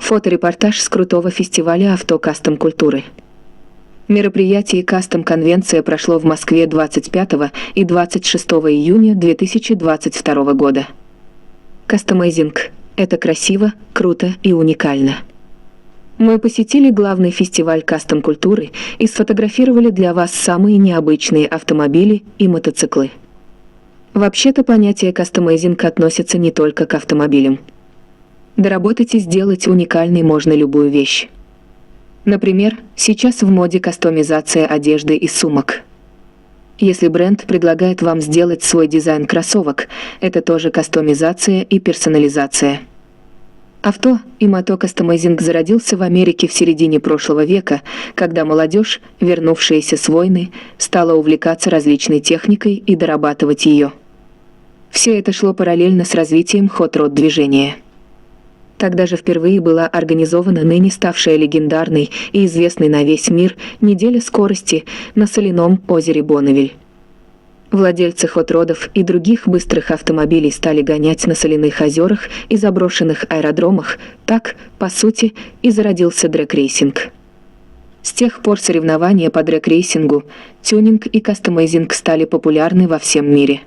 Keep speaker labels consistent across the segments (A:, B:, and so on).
A: Фоторепортаж с крутого фестиваля авто кастом культуры. Мероприятие «Кастом Конвенция» прошло в Москве 25 и 26 июня 2022 года. Кастомайзинг – это красиво, круто и уникально. Мы посетили главный фестиваль кастом культуры и сфотографировали для вас самые необычные автомобили и мотоциклы. Вообще-то понятие кастомайзинг относится не только к автомобилям. Доработать и сделать уникальной можно любую вещь. Например, сейчас в моде кастомизация одежды и сумок. Если бренд предлагает вам сделать свой дизайн кроссовок, это тоже кастомизация и персонализация. Авто и мотокастомайзинг зародился в Америке в середине прошлого века, когда молодежь, вернувшаяся с войны, стала увлекаться различной техникой и дорабатывать ее. Все это шло параллельно с развитием хот-род движения. Тогда же впервые была организована ныне ставшая легендарной и известной на весь мир неделя скорости на соляном озере Бонневиль. Владельцы хот-родов и других быстрых автомобилей стали гонять на соляных озерах и заброшенных аэродромах, так, по сути, и зародился дрэг-рейсинг. С тех пор соревнования по дрэг-рейсингу, тюнинг и кастомайзинг стали популярны во всем мире.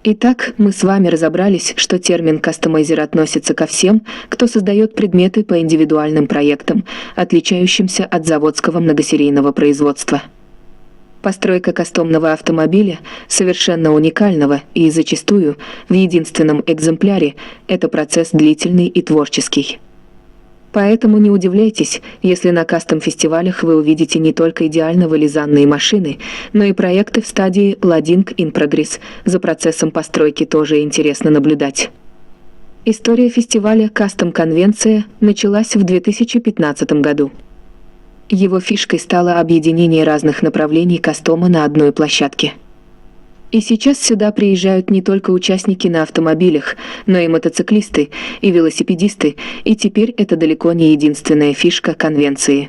A: Итак, мы с вами разобрались, что термин «кастомайзер» относится ко всем, кто создает предметы по индивидуальным проектам, отличающимся от заводского многосерийного производства. Постройка кастомного автомобиля, совершенно уникального и зачастую в единственном экземпляре, это процесс длительный и творческий. Поэтому не удивляйтесь, если на кастом-фестивалях вы увидите не только идеально вылизанные машины, но и проекты в стадии «Loading in Progress». За процессом постройки тоже интересно наблюдать. История фестиваля «Кастом Конвенция» началась в 2015 году. Его фишкой стало объединение разных направлений кастома на одной площадке. И сейчас сюда приезжают не только участники на автомобилях, но и мотоциклисты, и велосипедисты, и теперь это далеко не единственная фишка конвенции.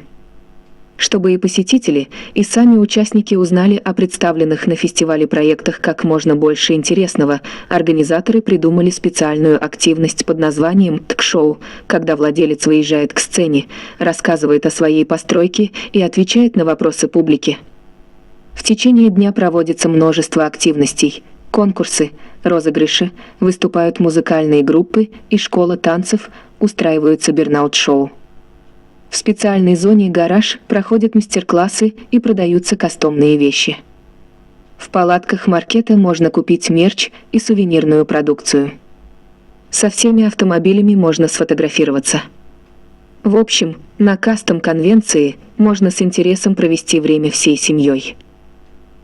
A: Чтобы и посетители, и сами участники узнали о представленных на фестивале проектах как можно больше интересного, организаторы придумали специальную активность под названием «Ток-шоу», когда владелец выезжает к сцене, рассказывает о своей постройке и отвечает на вопросы публики. В течение дня проводится множество активностей, конкурсы, розыгрыши, выступают музыкальные группы и школа танцев, устраиваются бернаут-шоу. В специальной зоне «Гараж» проходят мастер-классы и продаются кастомные вещи. В палатках маркета можно купить мерч и сувенирную продукцию. Со всеми автомобилями можно сфотографироваться. В общем, на кастом-конвенции можно с интересом провести время всей семьей.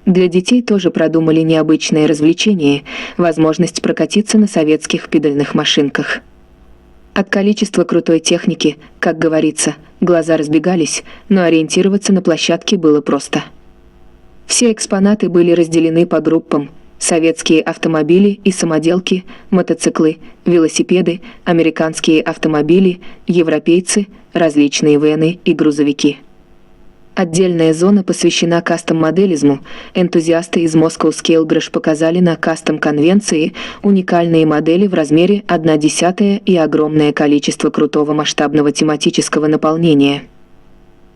A: Для детей тоже продумали необычное развлечение – возможность прокатиться на советских педальных машинках. От количества крутой техники, как говорится, глаза разбегались, но ориентироваться на площадке было просто. Все экспонаты были разделены по группам: советские автомобили и самоделки, мотоциклы, велосипеды, американские автомобили, европейцы, различные вены и грузовики. Отдельная зона посвящена кастом-моделизму. Энтузиасты из Moscow Scale Garage показали на кастом-конвенции уникальные модели в размере 1/10 и огромное количество крутого масштабного тематического наполнения.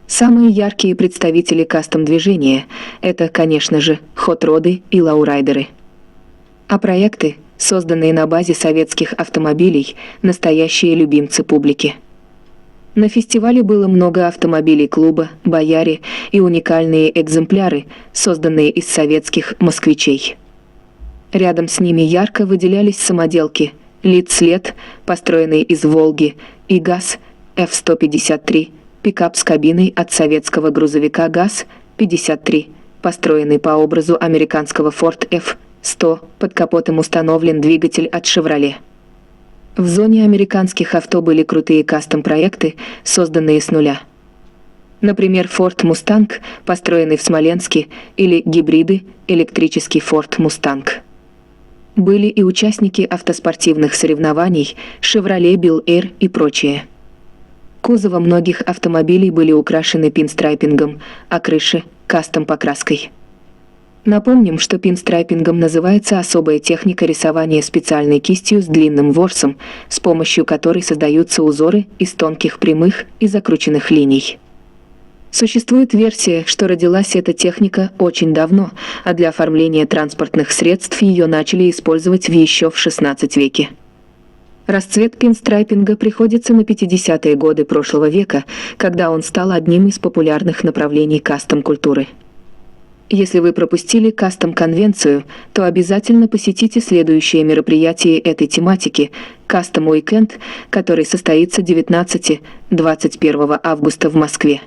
A: Самые яркие представители кастом-движения – это, конечно же, хот-роды и лоурайдеры. А проекты, созданные на базе советских автомобилей, настоящие любимцы публики. На фестивале было много автомобилей клуба, «Бояре» и уникальные экземпляры, созданные из советских москвичей. Рядом с ними ярко выделялись самоделки «Лид-след», построенный из «Волги», и «ГАЗ» F-153, пикап с кабиной от советского грузовика ГАЗ-53, построенный по образу американского Ford F-100, под капотом установлен двигатель от «Шевроле». В зоне американских авто были крутые кастом-проекты, созданные с нуля. Например, Ford Mustang, построенный в Смоленске, или гибриды, электрический Ford Mustang. Были и участники автоспортивных соревнований, Chevrolet Bel Air и прочее. Кузовы многих автомобилей были украшены пинстрайпингом, а крыши – кастом-покраской. Напомним, что пинстрайпингом называется особая техника рисования специальной кистью с длинным ворсом, с помощью которой создаются узоры из тонких прямых и закрученных линий. Существует версия, что родилась эта техника очень давно, а для оформления транспортных средств ее начали использовать еще в XVI веке. Расцвет пинстрайпинга приходится на 50-е годы прошлого века, когда он стал одним из популярных направлений кастом-культуры. Если вы пропустили кастом-конвенцию, то обязательно посетите следующее мероприятие этой тематики – Кастом Уикенд, который состоится 19-21 августа в Москве.